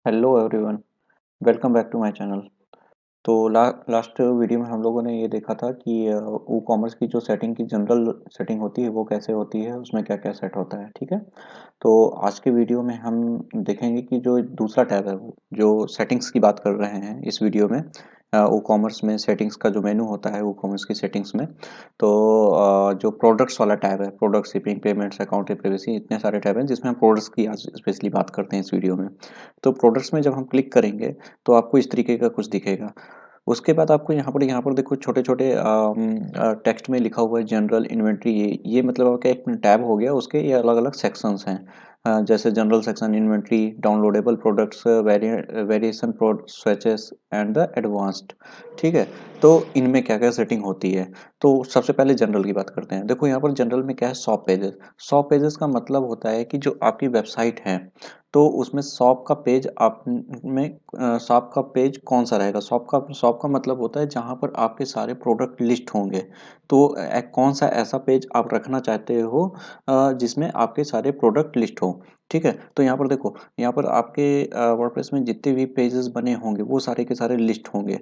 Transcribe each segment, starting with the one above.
Hello everyone, welcome back to my channel. तो last video में हम लोगों ने ये देखा था कि ई कॉमर्स की जो सेटिंग की जनरल सेटिंग होती है वो कैसे होती है, उसमें क्या क्या सेट होता है। ठीक है, तो आज के वीडियो में हम देखेंगे कि जो दूसरा टैब है वो जो सेटिंग्स की बात कर रहे हैं इस वीडियो में। ई कॉमर्स में सेटिंग्स का जो मेनू होता है ई कॉमर्स की सेटिंग्स में, तो जो प्रोडक्ट्स वाला टैब है, product shipping, payments, account, privacy, इतने सारे टैब हैं जिसमें हम प्रोडक्ट्स की आज स्पेशली बात करते हैं इस वीडियो में। तो प्रोडक्ट्स में जब हम क्लिक करेंगे तो आपको इस तरीके का कुछ दिखेगा। उसके बाद आपको यहाँ पर देखो छोटे-छोटे टेक्स्ट में लिखा हुआ है जनरल इन्वेंटरी, ये मतलब आपका एक टैब हो गया, उसके ये अलग-अलग सेक्शंस हैं। जैसे general section inventory, downloadable products, variation swatches and the advanced. ठीक है, तो इनमें क्या-क्या सेटिंग होती है। तो सबसे पहले जनरल की बात करते हैं। देखो यहाँ पर जनरल में क्या है, शॉप पेजेस। शॉप पेजेस का मतलब होता है कि जो आपकी वेबसाइट है तो उसमें शॉप का पेज आप में शॉप का पेज कौन सा रहेगा। शॉप का मतलब होता है जहाँ पर आपके सारे प्रोडक्ट लिस्ट होंगे। तो कौन सा ऐसा पेज आप रखना चाहते हो जिसमें आपके सारे प्रोडक्ट लिस्ट हो। ठीक है, तो यहाँ पर देखो, यहाँ पर आपके वर्डप्रेस में जितने भी पेजेस बने होंगे वो सारे के सारे लिस्ट होंगे।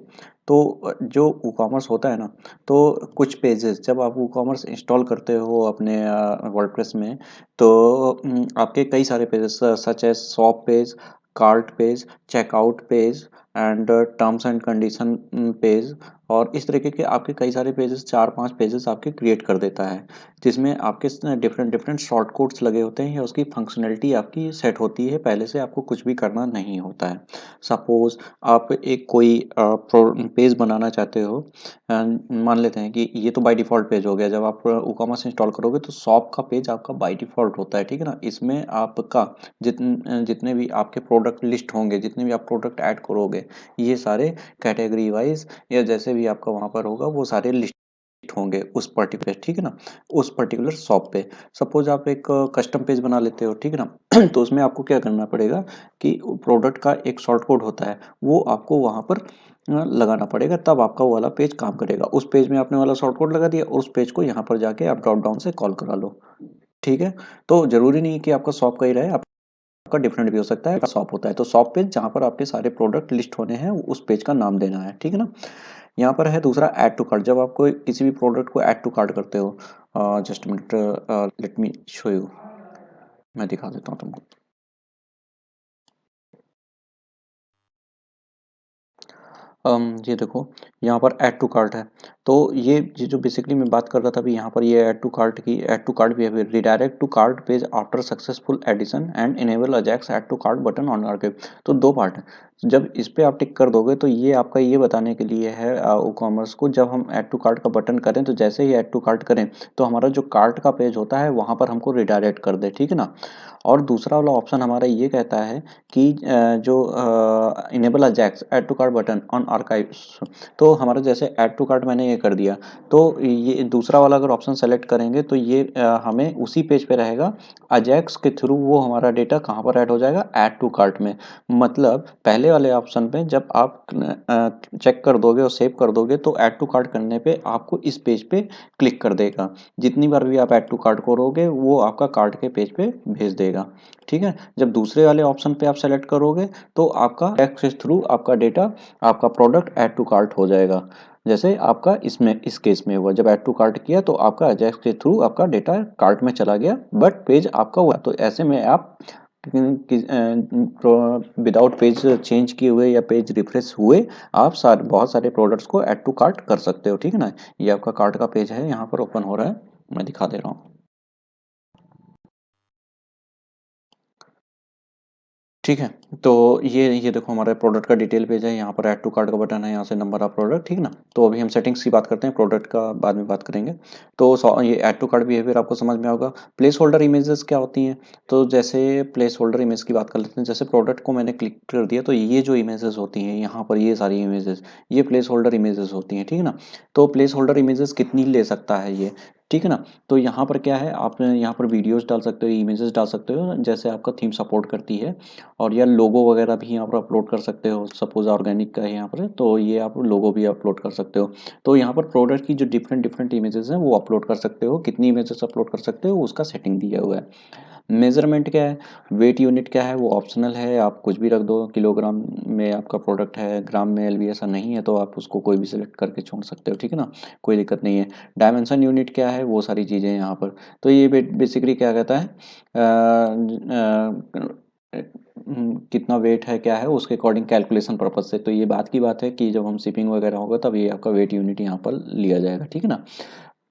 तो जो ई कॉमर्स होता है ना, तो कुछ पेजेस जब आप ई कॉमर्स इंस्टॉल करते हो अपने वर्डप्रेस में, तो आपके कई सारे pages such as shop page, cart page, checkout page and terms and condition page, और इस तरीके के आपके कई सारे पेजेस, 4-5 पेजेस आपके क्रिएट कर देता है, जिसमें आपके डिफरेंट डिफरेंट शॉर्ट कोड्स लगे होते हैं या उसकी फंक्शनैलिटी आपकी सेट होती है। पहले से आपको कुछ भी करना नहीं होता है। सपोज़ आप एक कोई पेज बनाना चाहते हो, मान लेते हैं कि ये तो बाय डिफ़ॉल्ट पेज हो गया। जब आप ई कॉमर्स इंस्टॉल करोगे तो शॉप का पेज आपका बाय डिफ़ॉल्ट होता है, ठीक है ना? इसमें आपका जितने भी आपके प्रोडक्ट लिस्ट होंगे, जितने भी आप प्रोडक्ट ऐड करोगे, ये सारे कैटेगरी वाइज़ या जैसे भी आपका वहाँ पर होगा वो सारे लिस्ट होंगे उस पर्टिकुलर, ठीक है ना? उस पर्टिकुलर शॉप पे। सपोज़ आप एक कस्टम पेज बना लेते हो, ठीक है ना? तो उसमें आपको क्या करना पड़ेगा कि प्रोडक्ट का एक शॉर्ट कोड होता है, वो आपको वहाँ पर लगाना पड़ेगा, तब आपका वो वाला पेज काम करेगा। उस पेज में आपने वाला शॉर्ट कोड लगा दिया, उस पेज को यहाँ पर जाके आप ड्रॉप डाउन से कॉल करा लो, ठीक है? तो ज़रूरी नहीं है कि आपका शॉप का ही रहे, आपका डिफरेंट भी हो सकता है। शॉप होता है तो शॉप पेज जहाँ पर आपके सारे प्रोडक्ट लिस्ट होने हैं, उस पेज का नाम देना है, ठीक है ना? यहाँ पर है दूसरा ऐड टू कार्ट। जब आप कोई किसी भी प्रोडक्ट को ऐड टू कार्ट करते हो, just a minute, let me show you, मैं दिखा देता हूँ तुमको। ये देखो, यहाँ पर ऐड टू कार्ट है। तो ये जो बेसिकली मैं बात कर रहा था अभी, यहाँ पर ये ऐड टू कार्ट की, add to cart behaviour, redirect to cart page after successful addition and enable AJAX add to cart button on archive. तो दो पार्ट हैं। जब इस पे आप टिक कर दोगे तो ये आपका ये बताने के लिए है ई कॉमर्स को, जब हम ऐड टू कार्ट का बटन करें तो जैसे ही ऐड टू कार्ट करें तो हमारा जो कार्ट का पेज होता है वहाँ पर हमको रिडायरेक्ट कर दे, ठीक है ना? और दूसरा वाला ऑप्शन हमारा ये कहता है कि जो enable AJAX add to cart button on archives, तो हमारा जैसे ऐड टू कार्ट मैंने ये कर दिया, तो ये दूसरा वाला अगर ऑप्शन सेलेक्ट करेंगे तो ये हमें उसी पेज पे रहेगा। अजैक्स के थ्रू वो हमारा डेटा कहाँ पर ऐड हो जाएगा, ऐड टू कार्ट में। मतलब पहले वाले ऑप्शन पे जब आप चेक कर दोगे और सेव कर दोगे तो ऐड टू कार्ट करने पे आपको इस पेज पे क्लिक कर देगा। जितनी बार भी आप ऐड टू कार्ट करोगे वो आपका कार्ट के पेज पे भेज देगा, ठीक है? जब दूसरे वाले ऑप्शन पे आप सेलेक्ट करोगे तो आपका एक्सेस थ्रू आपका डेटा, आपका प्रोडक्ट ऐड टू कार्ट हो जाएगा। जैसे आपका इसमें इस केस में हुआ, जब ऐड टू कार्ट किया तो आपका अजैक्स के थ्रू आपका डेटा कार्ट में चला गया, बट पेज आपका हुआ। तो ऐसे में आप विदाउट पेज चेंज किए हुए या पेज रिफ्रेश हुए आप बहुत सारे प्रोडक्ट्स को ऐड टू कार्ट कर सकते हो, ठीक है ना? ये आपका कार्ट का पेज है, यहाँ पर ओपन हो रहा है, मैं दिखा दे रहा हूँ। ठीक है, तो ये देखो हमारा प्रोडक्ट का डिटेल पेज है, यहाँ पर ऐड टू कार्ट का बटन है, यहाँ से नंबर ऑफ प्रोडक्ट, ठीक ना? तो अभी हम सेटिंग्स की बात करते हैं, प्रोडक्ट का बाद में बात करेंगे। तो ये ऐड टू कार्ट बिहेवियर आपको समझ में होगा। प्लेस होल्डर इमेजेस क्या होती हैं? तो जैसे प्लेस होल्डर इमेज की बात कर लेते हैं। जैसे प्रोडक्ट को मैंने क्लिक कर दिया तो ये जो इमेजेस होती हैं यहाँ पर, ये सारी इमेजेस, ये प्लेस होल्डर इमेजेस होती हैं, ठीक है ना? तो प्लेस होल्डर इमेजेस कितनी ले सकता है ये, ठीक है ना? तो यहाँ पर क्या है, आप यहाँ पर वीडियोस डाल सकते हो, इमेजेस डाल सकते हो, जैसे आपका थीम सपोर्ट करती है। और या लोगो वगैरह भी यहाँ पर अपलोड कर सकते हो। सपोज़ ऑर्गेनिक का है यहाँ पर, तो ये आप लोगो भी अपलोड कर सकते हो। तो यहाँ पर प्रोडक्ट की जो डिफरेंट डिफरेंट इमेजेस हैं वो अपलोड कर सकते हो। कितनी इमेजेस अपलोड कर सकते हो उसका सेटिंग दिया हुआ है। मेज़रमेंट क्या है, वेट यूनिट क्या है, वो ऑप्शनल है, आप कुछ भी रख दो, किलोग्राम में आपका प्रोडक्ट है, ग्राम में एलबी ऐसा नहीं है तो आप उसको कोई भी सिलेक्ट करके छोड़ सकते हो, ठीक है ना, कोई दिक्कत नहीं है। डायमेंशन यूनिट क्या है, वो सारी चीज़ें यहाँ पर। तो ये बेसिकली क्या कहता है, कितना वेट है क्या है उसके अकॉर्डिंग कैलकुलेशन पर्पज से। तो ये बात की बात है कि जब हम शिपिंग वगैरह होगा तब ये आपका वेट यूनिट यहाँ पर लिया जाएगा, ठीक है ना।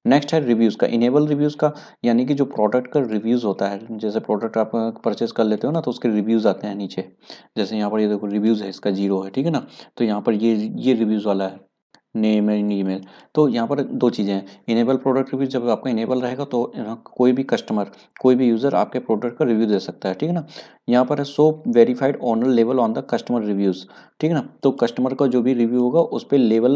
नेक्स्ट है रिव्यूज़ का, इनेबल रिव्यूज़ का, यानी कि जो प्रोडक्ट का रिव्यूज़ होता है, जैसे प्रोडक्ट आप परचेज कर लेते हो ना तो उसके रिव्यूज़ आते हैं नीचे। जैसे यहाँ पर ये देखो रिव्यूज़ है, इसका 0 है, ठीक है ना। तो यहाँ पर ये रिव्यूज़ वाला है, नेम एंड ईमेल। तो यहाँ पर दो चीज़ें हैं, इनेबल प्रोडक्ट रिव्यू, जब आपका इनेबल रहेगा तो कोई भी कस्टमर, कोई भी यूज़र आपके प्रोडक्ट का रिव्यू दे सकता है, ठीक है ना। यहाँ पर है शो वेरीफाइड ऑनर लेवल ऑन द कस्टमर रिव्यूज़, ठीक है ना। तो कस्टमर का जो भी रिव्यू होगा उस पर लेवल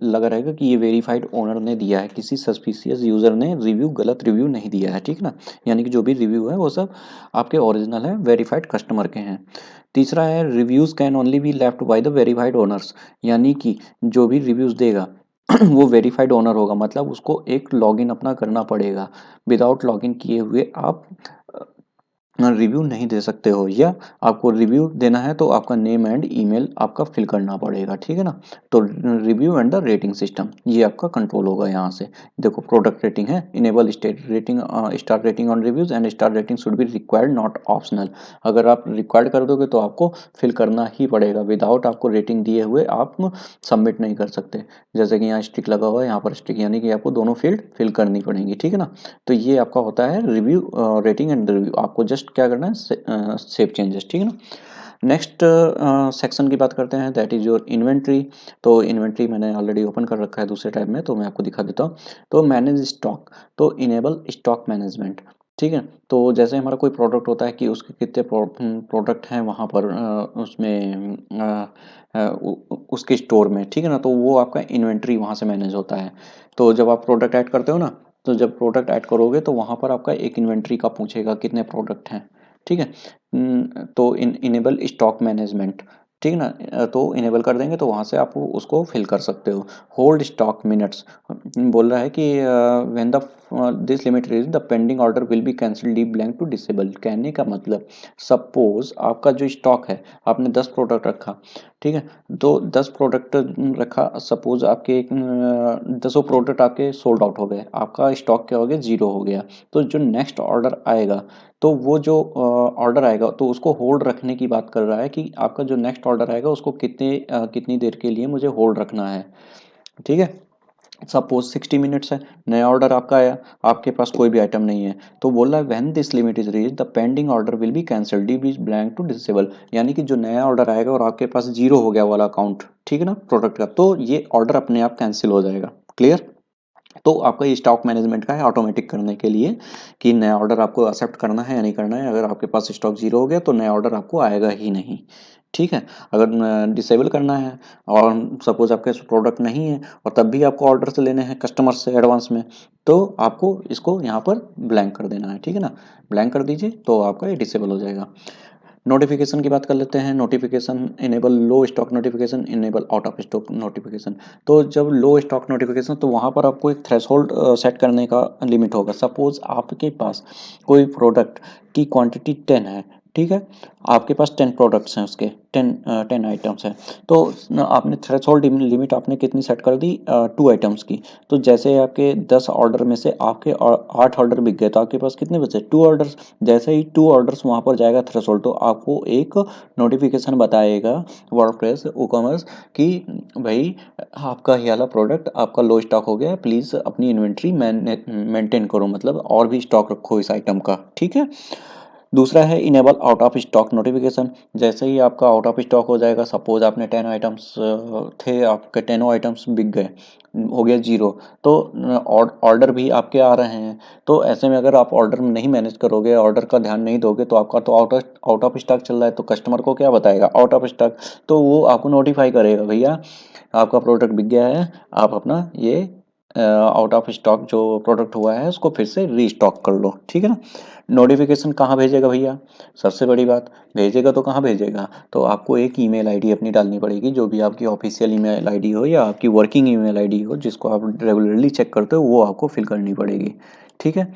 लगा रहेगा कि ये वेरीफाइड ओनर ने दिया है, किसी सस्पिशियस यूज़र ने रिव्यू, गलत रिव्यू नहीं दिया है, ठीक है ना। यानी कि जो भी रिव्यू है वो सब आपके ओरिजिनल है, वेरीफाइड कस्टमर के हैं। तीसरा है reviews can only be left by the verified owners, यानी कि जो भी रिव्यूज़ देगा वो वेरीफाइड ओनर होगा, मतलब उसको एक लॉगिन अपना करना पड़ेगा। विदाउट लॉगिन किए हुए आप रिव्यू नहीं दे सकते हो, या आपको रिव्यू देना है तो आपका नेम एंड ईमेल आपका फिल करना पड़ेगा, ठीक है ना। तो review and the rating system ये आपका कंट्रोल होगा यहाँ से। देखो प्रोडक्ट रेटिंग है, enable state rating, star rating on reviews and star rating should be required not optional. अगर आप रिक्वायर्ड कर दोगे तो आपको फिल करना ही पड़ेगा, विदाउट आपको रेटिंग दिए हुए आप सबमिट नहीं कर सकते। जैसे कि यहाँ स्टिक लगा हुआ है, यहाँ पर स्टिक, यानी कि आपको दोनों फील्ड फिल करनी पड़ेंगी, ठीक है ना। तो ये आपका होता है रिव्यू, रेटिंग एंड रिव्यू। आपको जस्ट क्या करना है, सेव चेंजेस, ठीक है ना। नेक्स्ट सेक्शन की बात करते हैं, दैट इज़ योर इन्वेंट्री। तो इन्वेंट्री मैंने ऑलरेडी ओपन कर रखा है दूसरे टैब में, तो मैं आपको दिखा देता हूँ। तो मैनेज स्टॉक, तो इनेबल स्टॉक मैनेजमेंट, ठीक है। तो जैसे हमारा कोई प्रोडक्ट होता है कि उसके कितने प्रोडक्ट हैं वहाँ पर उसमें उसके स्टोर में, ठीक है ना, तो वो आपका इन्वेंट्री वहाँ से मैनेज होता है। तो जब आप प्रोडक्ट ऐड करते हो ना, तो जब प्रोडक्ट ऐड करोगे तो वहाँ पर आपका एक इन्वेंट्री का पूछेगा कितने प्रोडक्ट हैं, ठीक है। तो इनेबल स्टॉक मैनेजमेंट, ठीक है ना। तो इनेबल कर देंगे तो वहाँ से आप उसको फिल कर सकते हो। होल्ड स्टॉक मिनट्स बोल रहा है कि when the this limit is the pending order will be cancel D blank to disable. कहने का मतलब, सपोज आपका जो स्टॉक है, आपने 10 प्रोडक्ट रखा, ठीक है। तो 10 प्रोडक्ट रखा, सपोज आपके 10 प्रोडक्ट आपके सोल्ड आउट हो गए, आपका स्टॉक क्या हो गया, 0 हो गया। तो जो नेक्स्ट ऑर्डर आएगा, तो वो जो ऑर्डर आएगा तो उसको होल्ड रखने की बात कर रहा है कि आपका जो नेक्स्ट ऑर्डर आएगा उसको कितनी देर के लिए मुझे होल्ड रखना है, ठीक है। सपोज 60 मिनट्स है, नया ऑर्डर आपका आया, आपके पास कोई भी आइटम नहीं है, तो बोल रहा है when this limit is reach the pending order will be cancel D B blank to disable. यानी कि जो नया ऑर्डर आएगा और आपके पास 0 हो गया वाला अकाउंट, ठीक है ना, प्रोडक्ट का, तो ये ऑर्डर अपने आप कैंसिल हो जाएगा। क्लियर। तो आपका ये स्टॉक मैनेजमेंट का है, ऑटोमेटिक करने के लिए कि नया ऑर्डर आपको एक्सेप्ट करना है या नहीं करना है। अगर आपके पास स्टॉक 0 हो गया तो नया ऑर्डर आपको आएगा ही नहीं, ठीक है। अगर डिसेबल करना है और सपोज आपके प्रोडक्ट नहीं है और तब भी आपको ऑर्डर से लेने हैं कस्टमर से एडवांस में, तो आपको इसको यहाँ पर ब्लैंक कर देना है, ठीक है ना। ब्लैंक कर दीजिए तो आपका ये डिसेबल हो जाएगा। नोटिफिकेशन की बात कर लेते हैं। Notification, enable low stock notification, enable out of stock notification. तो जब लो स्टॉक नोटिफिकेशन, तो वहाँ पर आपको एक थ्रेशोल्ड सेट करने का लिमिट होगा। सपोज आपके पास कोई प्रोडक्ट की क्वांटिटी 10 है, ठीक है। आपके पास 10 प्रोडक्ट्स हैं, उसके 10 आइटम्स हैं। तो आपने थ्रेशोल्ड लिमिट आपने कितनी सेट कर दी, 2 आइटम्स की। तो जैसे आपके 10 ऑर्डर में से आपके 8 ऑर्डर बिक गए, तो आपके पास कितने बचे, 2 ऑर्डर्स। जैसे ही 2 ऑर्डर्स वहाँ पर जाएगा थ्रेशोल्ड, तो आपको एक नोटिफिकेशन बताएगा वर्डप्रेस ई-कॉमर्स कि भाई आपका ये वाला प्रोडक्ट आपका लो स्टॉक हो गया है, प्लीज़ अपनी इन्वेंट्री मेंटेन करो, मतलब और भी स्टॉक रखो इस आइटम का, ठीक है। दूसरा है enable out of stock notification. जैसे ही आपका आउट ऑफ स्टॉक हो जाएगा, सपोज आपने 10 आइटम्स थे, आपके 10 आइटम्स बिक गए, हो गया 0, तो ऑर्डर भी आपके आ रहे हैं। तो ऐसे में अगर आप ऑर्डर नहीं मैनेज करोगे, ऑर्डर का ध्यान नहीं दोगे, तो आपका तो आउट ऑफ स्टॉक चल रहा है, तो कस्टमर को क्या बताएगा, आउट ऑफ स्टॉक। तो वो आपको नोटिफाई करेगा, भैया आपका प्रोडक्ट बिक गया है, आप अपना ये आउट ऑफ स्टॉक जो प्रोडक्ट हुआ है उसको फिर से रीस्टॉक कर लो, ठीक है ना। नोटिफिकेशन कहाँ भेजेगा भैया, सबसे बड़ी बात, भेजेगा तो कहाँ भेजेगा, तो आपको एक ईमेल आईडी अपनी डालनी पड़ेगी, जो भी आपकी ऑफिशियल ईमेल आईडी हो या आपकी वर्किंग ईमेल आईडी हो, जिसको आप रेगुलरली चेक करते हो, वो आपको फिल करनी पड़ेगी, ठीक है।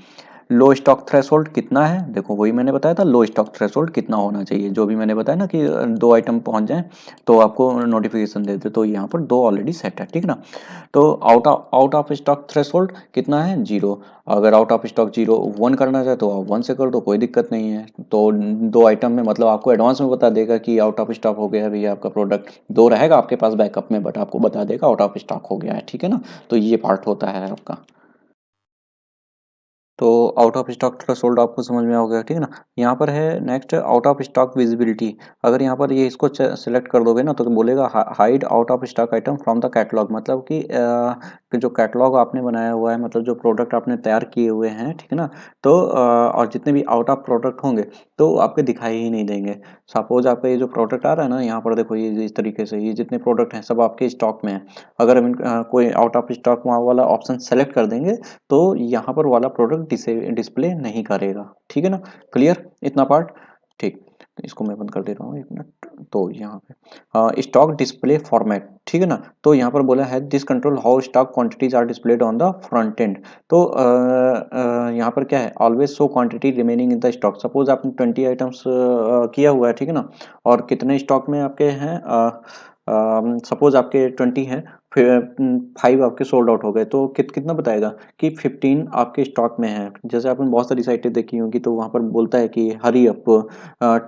लो स्टॉक थ्रेशोल्ड कितना है, देखो वही मैंने बताया था, लो स्टॉक थ्रेशोल्ड कितना होना चाहिए, जो भी मैंने बताया ना कि 2 आइटम पहुँच जाएँ तो आपको नोटिफ़िकेशन दे दे, तो यहाँ पर 2 ऑलरेडी सेट है, ठीक है ना? तो आउट ऑफ स्टॉक थ्रेशोल्ड कितना है, 0। अगर आउट ऑफ स्टॉक 0 1 करना चाहे तो आप 1 से कर दो, कोई दिक्कत नहीं है। तो 2 आइटम में मतलब आपको एडवांस में बता देगा कि आउट ऑफ स्टॉक हो गया है भैया आपका प्रोडक्ट, 2 रहेगा आपके पास बैकअप में, बट आपको बता देगा आउट ऑफ स्टॉक हो गया है, ठीक है ना? तो ये पार्ट होता है आपका। तो आउट ऑफ स्टॉक थ्रेशोल्ड आपको समझ में आ गया, ठीक है ना? यहाँ पर है next out of stock visibility. अगर यहाँ पर ये इसको सेलेक्ट कर दोगे ना तो बोलेगा hide out of stock item from the catalogue, मतलब कि जो कैटलॉग आपने बनाया हुआ है, मतलब जो प्रोडक्ट आपने तैयार किए हुए हैं, ठीक है ना? तो और जितने भी आउट ऑफ प्रोडक्ट होंगे तो आपके दिखाई ही नहीं देंगे। सपोज आपका ये जो प्रोडक्ट आ रहा है ना, यहाँ पर देखो ये इस तरीके से ये जितने प्रोडक्ट हैं सब आपके स्टॉक में है। अगर हम कोई आउट ऑफ स्टॉक वहाँ वाला ऑप्शन सेलेक्ट कर देंगे तो यहाँ पर वाला प्रोडक्ट डिस्प्ले नहीं करेगा, ठीक है ना? क्लियर इतना पार्ट? ठीक, तो इसको मैं बंद कर दे रहा हूँ 1 मिनट। तो यहाँ पे स्टॉक डिस्प्ले फॉर्मेट, ठीक है ना? तो यहाँ पर बोला है this control how stock quantities are displayed on the front end. तो यहाँ पर क्या है, always show quantity remaining in the stock. Suppose आपने 20 आइटम्स किया हुआ है, ठीक है ना? और कितने स्टॉक में आपके हैं, सपोज आपके 20 हैं, फिर 5 आपके सोल्ड आउट हो गए, तो कितना बताएगा कि 15 आपके स्टॉक में है। जैसे आपने बहुत सारी साइटें देखी होंगी तो वहाँ पर बोलता है कि hurry up,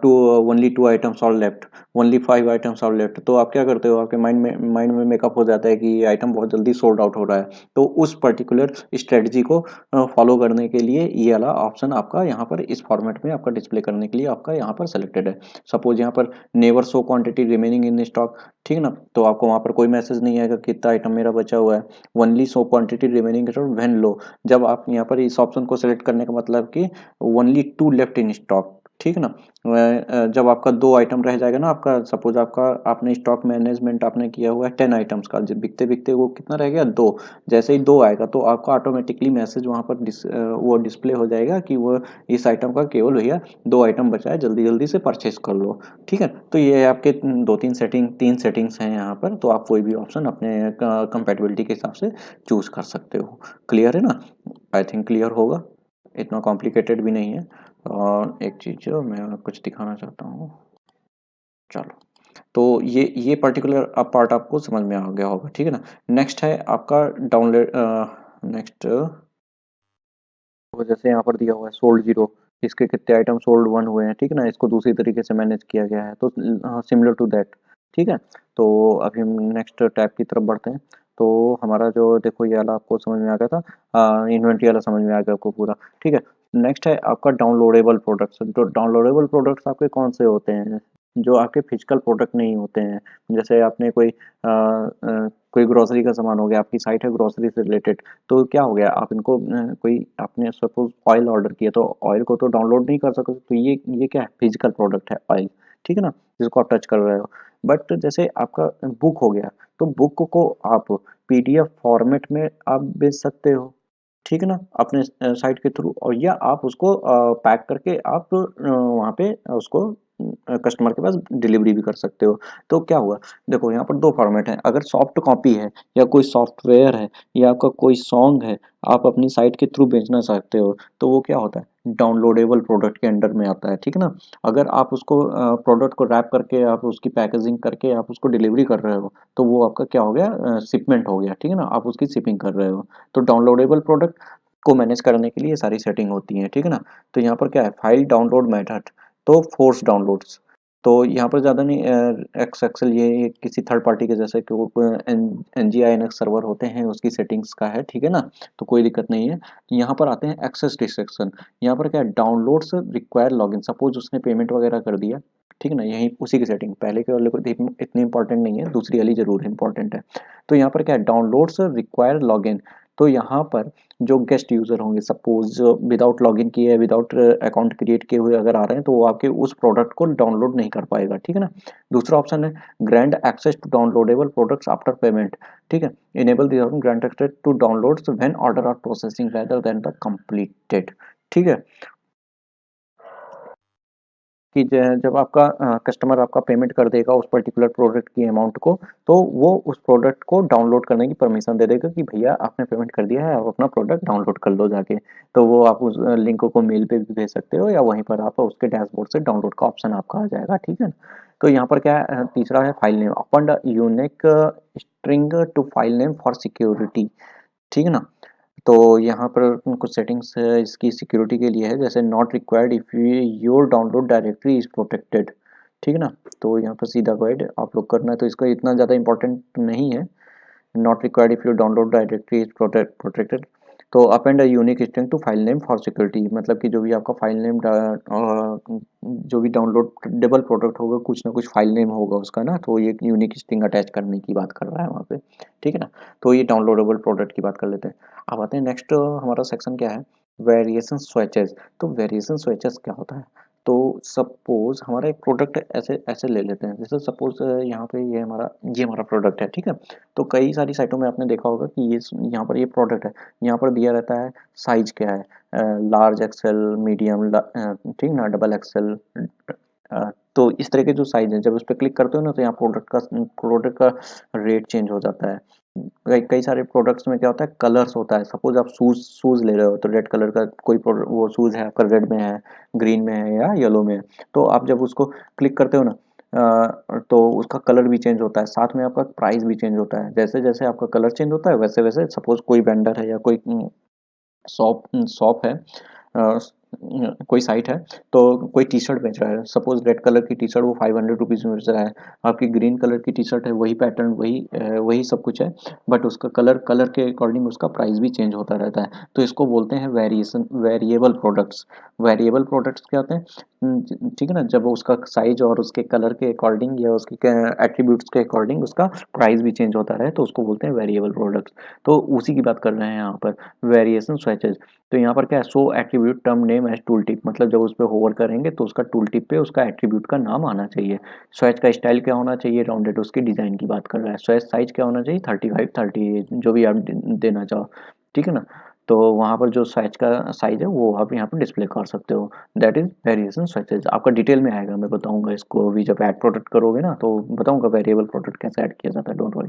to only 2 items are left, only 5 items are left. तो आप क्या करते हो, आपके माइंड में मेकअप हो जाता है कि ये आइटम बहुत जल्दी सोल्ड आउट हो रहा है। तो उस पर्टिकुलर स्ट्रेटजी को फॉलो करने के लिए ये वाला ऑप्शन आपका यहाँ पर इस फॉर्मेट में आपका डिस्प्ले करने के लिए आपका यहाँ पर सेलेक्टेड है। सपोज यहाँ पर never show quantity remaining in stock, ठीक है ना? तो आपको वहाँ पर कोई मैसेज नहीं आएगा कितना आइटम मेरा बचा हुआ है। Only show quantity remaining when low, जब आप यहाँ पर इस ऑप्शन को सेलेक्ट करने का मतलब कि ओनली 2 लेफ्ट इन स्टॉक, ठीक है ना? जब आपका 2 आइटम रह जाएगा ना, आपका सपोज आपका आपने स्टॉक मैनेजमेंट आपने किया हुआ है 10 आइटम्स का, जब बिकते बिकते वो कितना रह गया, 2। जैसे ही 2 आएगा तो आपका ऑटोमेटिकली मैसेज वहाँ पर वो डिस्प्ले हो जाएगा कि वो इस आइटम का केवल भैया 2 आइटम बचा है, जल्दी जल्दी से परचेज कर लो, ठीक है? तो ये है आपके 3 सेटिंग्स हैं यहाँ पर, तो आप कोई भी ऑप्शन अपने कंपैटिबिलिटी के हिसाब से चूज कर सकते हो। क्लियर है ना? आई थिंक क्लियर होगा, इतना कॉम्प्लिकेटेड भी नहीं है। और एक चीज़ जो मैं कुछ दिखाना चाहता हूँ, चलो। तो ये पर्टिकुलर पार्ट आपको समझ में आ गया होगा, ठीक है ना? नेक्स्ट है आपका डाउनलोड, नेक्स्ट तो जैसे यहाँ पर दिया हुआ है सोल्ड 0, इसके कितने आइटम सोल्ड 1 हुए हैं, ठीक है ना? इसको दूसरी तरीके से मैनेज किया गया है, तो सिमिलर टू दैट, ठीक है? तो अभी हम नेक्स्ट टैब की तरफ बढ़ते हैं। तो हमारा जो देखो ये वाला आपको समझ में आ गया था, इन्वेंट्री वाला समझ में आ गया आपको पूरा, ठीक है? नेक्स्ट है आपका डाउनलोडेबल प्रोडक्ट्स। तो डाउनलोडेबल प्रोडक्ट्स आपके कौन से होते हैं, जो आपके फिजिकल प्रोडक्ट नहीं होते हैं। जैसे आपने कोई ग्रोसरी का सामान हो गया, आपकी साइट है ग्रोसरी से रिलेटेड, तो क्या हो गया, आप इनको कोई आपने सपोज ऑयल ऑर्डर किया तो ऑयल को तो डाउनलोड नहीं कर सकते, तो ये क्या है, फिजिकल प्रोडक्ट है ऑयल, ठीक है ना? जिसको आप टच कर रहे हो। बट जैसे आपका बुक हो गया, तो बुक को आप पीडीएफ फॉर्मेट में आप बेच सकते हो, ठीक है ना? अपने साइट के थ्रू, और या आप उसको पैक करके आप वहाँ पे उसको कस्टमर के पास डिलीवरी भी कर सकते हो। तो क्या हुआ, देखो यहाँ पर 2 फॉर्मेट हैं। अगर सॉफ्ट कॉपी है या कोई सॉफ्टवेयर है या आपका कोई सॉन्ग है, आप अपनी साइट के थ्रू बेचना चाहते हो, तो वो क्या होता है, डाउनलोडेबल प्रोडक्ट के अंडर में आता है, ठीक है ना? अगर आप उसको प्रोडक्ट को रैप करके आप उसकी पैकेजिंग करके आप उसको डिलीवरी कर रहे हो, तो वो आपका क्या हो गया, शिपमेंट हो गया, ठीक है ना? आप उसकी शिपिंग कर रहे हो। तो डाउनलोडेबल प्रोडक्ट को मैनेज करने के लिए सारी सेटिंग होती है, ठीक है ना? तो यहाँ पर क्या है, फाइल डाउनलोड मेथड, तो फोर्स डाउनलोड्स। तो यहाँ पर ज़्यादा नहीं, एक्स एक्सेल ये किसी थर्ड पार्टी के जैसे कि वो N G I N X server होते हैं उसकी सेटिंग्स का है, ठीक है ना? तो कोई दिक्कत नहीं है। यहाँ पर आते हैं एक्सेस रिस्ट्रिक्शन। यहाँ पर क्या है, डाउनलोड्स रिक्वायर लॉगिन। सपोज उसने पेमेंट वगैरह कर दिया, ठीक है ना? यहीं उसी की सेटिंग, पहले के वाले को इतनी इंपॉर्टेंट नहीं है, दूसरी वाली जरूर इंपॉर्टेंट है। तो यहाँ पर क्या है, डाउनलोड्स रिक्वायर लॉगिन। तो यहाँ पर जो गेस्ट यूज़र होंगे, सपोज विदाउट लॉगिन किए, विदाउट अकाउंट क्रिएट किए हुए अगर आ रहे हैं, तो वो आपके उस प्रोडक्ट को डाउनलोड नहीं कर पाएगा, ठीक है ना? दूसरा ऑप्शन है grant access to downloadable products after payment, ठीक है? Enable the grant access to downloads when order are processing rather than the completed, ठीक है? कि जब आपका कस्टमर आपका पेमेंट कर देगा उस पर्टिकुलर प्रोडक्ट की अमाउंट को, तो वो उस प्रोडक्ट को डाउनलोड करने की परमिशन दे देगा कि भैया आपने पेमेंट कर दिया है, आप अपना प्रोडक्ट डाउनलोड कर लो जाके। तो वो आप उस लिंक को मेल पे भी भेज सकते हो या वहीं पर आप उसके डैशबोर्ड से डाउनलोड का ऑप्शन आपका आ जाएगा, ठीक है। तो यहाँ पर क्या है, तीसरा है file name, append unique string to file name for security, ठीक है ना। तो यहाँ पर कुछ सेटिंग्स है इसकी सिक्योरिटी के लिए है, जैसे not required if your download directory is protected, ठीक है ना। तो यहाँ पर सीधा गाइड आप लोग करना है, तो इसका इतना ज़्यादा इंपॉर्टेंट नहीं है। Not required if you download directory is protected. तो append a unique string to file name for security, मतलब कि जो भी आपका फाइल नेम जो भी डाउनलोडेबल प्रोडक्ट होगा कुछ ना कुछ फाइल नेम होगा उसका ना, तो ये यूनिक स्ट्रिंग अटैच करने की बात कर रहा है वहाँ पे, ठीक है ना। तो ये डाउनलोडेबल प्रोडक्ट की बात कर लेते हैं। अब आते हैं नेक्स्ट, हमारा सेक्शन क्या है, वेरिएशन स्विचेस। तो वेरिएशन स्विचेस क्या होता है, तो सपोज हमारा एक प्रोडक्ट ऐसे ऐसे ले लेते हैं, जैसे सपोज यहाँ पे ये हमारा प्रोडक्ट है, ठीक है। तो कई सारी साइटों में आपने देखा होगा कि ये यहाँ पर ये प्रोडक्ट है, यहाँ पर दिया रहता है साइज क्या है, लार्ज एक्सेल, मीडियम, ठीक ना, डबल एक्सेल। तो इस तरह के जो साइज है जब उस पर क्लिक करते हो ना, तो यहाँ प्रोडक्ट का रेट चेंज हो जाता है। कई कई सारे प्रोडक्ट्स में क्या होता है, कलर्स होता है, सपोज आप शूज शूज ले रहे हो तो रेड कलर का कोई वो शूज है आपका, रेड में है, ग्रीन में है या येलो में है। तो आप जब उसको क्लिक करते हो ना, तो उसका कलर भी चेंज होता है, साथ में आपका प्राइस भी चेंज होता है। जैसे जैसे आपका कलर चेंज होता है वैसे वैसे, सपोज कोई वेंडर है या कोई शॉप शॉप है, कोई साइट है, तो कोई टी शर्ट बेच रहा है, सपोज रेड कलर की टी शर्ट वो 500 रुपीज़ में बेच रहा है। आपकी ग्रीन कलर की टी शर्ट है, वही पैटर्न, वही सब कुछ है, बट उसका कलर कलर के अकॉर्डिंग उसका प्राइस भी चेंज होता रहता है। तो इसको बोलते हैं वेरिएबल प्रोडक्ट्स। वेरिएबल प्रोडक्ट्स क्या होते हैं, ठीक है ना, जब उसका साइज और उसके कलर के अकॉर्डिंग या उसके एट्रीब्यूट्स के अकॉर्डिंग उसका प्राइस भी चेंज होता रहे, तो उसको बोलते हैं वेरिएबल प्रोडक्ट्स। तो उसी की बात कर रहे हैं यहाँ पर, वेरिएशन स्विचेस। तो यहाँ पर क्या है, show attribute term name as tool tip, मतलब जब उस पर होवर करेंगे तो उसका टूल टिप पे उसका एट्रीब्यूट का नाम आना चाहिए। स्विच का स्टाइल क्या होना चाहिए, राउंडेड, उसकी डिज़ाइन की बात कर रहा है। स्विच साइज क्या होना चाहिए, 35, 38, जो भी आप देना चाहो, ठीक है ना। तो वहाँ पर जो स्विच का साइज है वो आप यहाँ पर डिस्प्ले कर सकते हो। That is variation switches. आपका डिटेल में आएगा, मैं बताऊंगा इसको अभी जब ऐड प्रोडक्ट करोगे ना, तो बताऊंगा वेरिएबल प्रोडक्ट कैसे ऐड किया जाता है, डोंट वरी।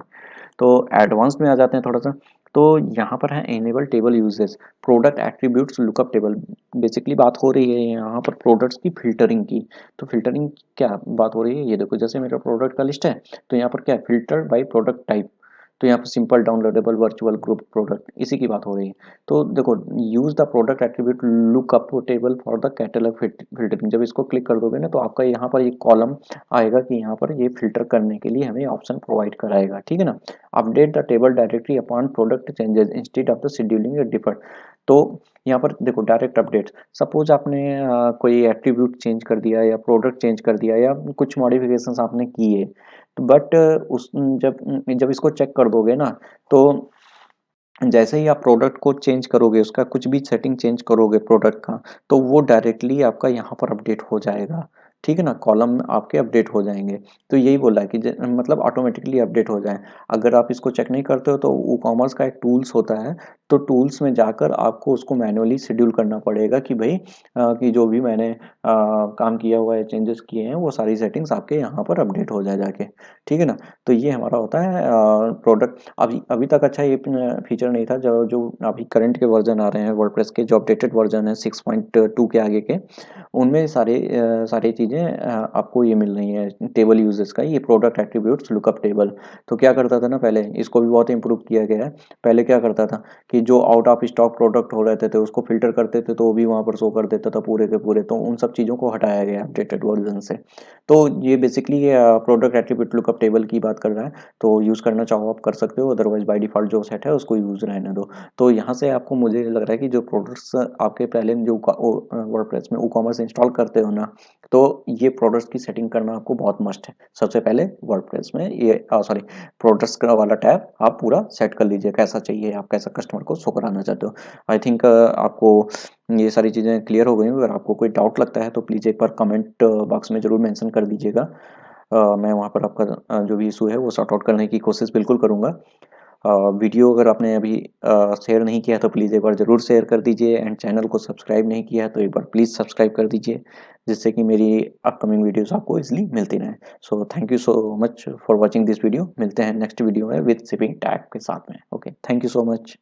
तो एडवांस में आ जाते हैं थोड़ा सा। तो यहाँ पर है enable table uses, product attributes lookup table. Basically बात हो रही है यहाँ पर प्रोडक्ट्स की फिल्टरिंग की। तो फिल्टरिंग क्या बात हो रही है, ये देखो, जैसे मेरा प्रोडक्ट का लिस्ट है, तो यहाँ पर क्या है, फिल्टर बाय प्रोडक्ट टाइप। तो यहाँ पर simple, downloadable, virtual, group product, इसी की बात हो रही है। तो देखो, use the product attribute lookup table for the catalogue filtering. जब इसको क्लिक कर दोगे ना, तो आपका यहाँ पर ये कॉलम आएगा कि यहाँ पर ये फिल्टर करने के लिए हमें ऑप्शन प्रोवाइड कराएगा, ठीक है ना। Update the table directly upon product changes instead of the scheduling differ. तो यहाँ पर देखो, डायरेक्ट अपडेट, सपोज आपने कोई एट्रीब्यूट चेंज कर दिया या प्रोडक्ट चेंज कर दिया या कुछ मॉडिफिकेशंस आपने किए, तो बट उस जब जब इसको चेक कर दोगे ना, तो जैसे ही आप प्रोडक्ट को चेंज करोगे, उसका कुछ भी सेटिंग चेंज करोगे प्रोडक्ट का, तो वो डायरेक्टली आपका यहाँ पर अपडेट हो जाएगा, ठीक है ना, कॉलम में आपके अपडेट हो जाएंगे। तो यही बोला है कि मतलब ऑटोमेटिकली अपडेट हो जाए। अगर आप इसको चेक नहीं करते हो तो ई कॉमर्स का एक टूल्स होता है, तो टूल्स में जाकर आपको उसको मैनुअली शेड्यूल करना पड़ेगा कि भाई कि जो भी मैंने काम किया हुआ है, चेंजेस किए हैं, वो सारी सेटिंग्स आपके यहाँ पर अपडेट हो जाए जाके, ठीक है ना। तो ये हमारा होता है प्रोडक्ट। अभी अभी तक अच्छा ये फीचर नहीं था, जो जो अभी करंट के वर्जन आ रहे हैं वर्डप्रेस के, जो अपडेटेड वर्जन है 6.2 के आगे के, उनमें सारी चीज़ें आपको ये मिल रही हैं, टेबल यूजेस का, ये प्रोडक्ट एट्रीब्यूट्स लुकअप टेबल। तो क्या करता था ना पहले, इसको भी बहुत इंप्रूव किया गया है। पहले क्या करता था कि जो आउट ऑफ स्टॉक प्रोडक्ट हो रहते थे उसको फिल्टर करते थे, तो वो भी वहाँ पर शो कर देता था पूरे के पूरे। तो उन सब चीज़ों को हटाया गया अपडेटेड वर्जन से। तो ये basically product attribute lookup table की बात कर रहा है। तो यूज़ करना चाहो आप कर सकते हो, अदरवाइज बाय डिफ़ॉल्ट जो सेट है उसको यूज़ रहने दो। तो यहाँ से आपको, मुझे लग रहा है कि जो प्रोडक्ट्स आपके पहले जो वर्डप्रेस में वूकॉमर्स इंस्टॉल करते हो ना, तो ये प्रोडक्ट्स की सेटिंग करना आपको बहुत मस्ट है। सबसे पहले वर्डप्रेस में ये सॉरी, प्रोडक्ट्स का वाला टैब आप पूरा सेट कर लीजिए, कैसा चाहिए, आप कैसा कस्टमर को शो कराना चाहते हो। आई थिंक आपको ये सारी चीज़ें क्लियर हो गई होंगी। अगर आपको कोई डाउट लगता है तो प्लीज़ एक बार कमेंट बॉक्स में ज़रूर मेंशन कर दीजिएगा। मैं वहाँ पर आपका जो भी इशू है वो सॉर्ट आउट करने की कोशिश बिल्कुल करूँगा। वीडियो अगर आपने अभी शेयर नहीं किया है तो प्लीज़ एक बार ज़रूर शेयर कर दीजिए एंड चैनल को सब्सक्राइब नहीं किया है तो एक बार प्लीज़ सब्सक्राइब कर दीजिए, जिससे कि मेरी अपकमिंग वीडियोज़ आपको ईज़िली मिलती रहें। So thank you so much for watching this video. मिलते हैं नेक्स्ट वीडियो में विद शिपिंग टैग के साथ में। Okay, thank you so much.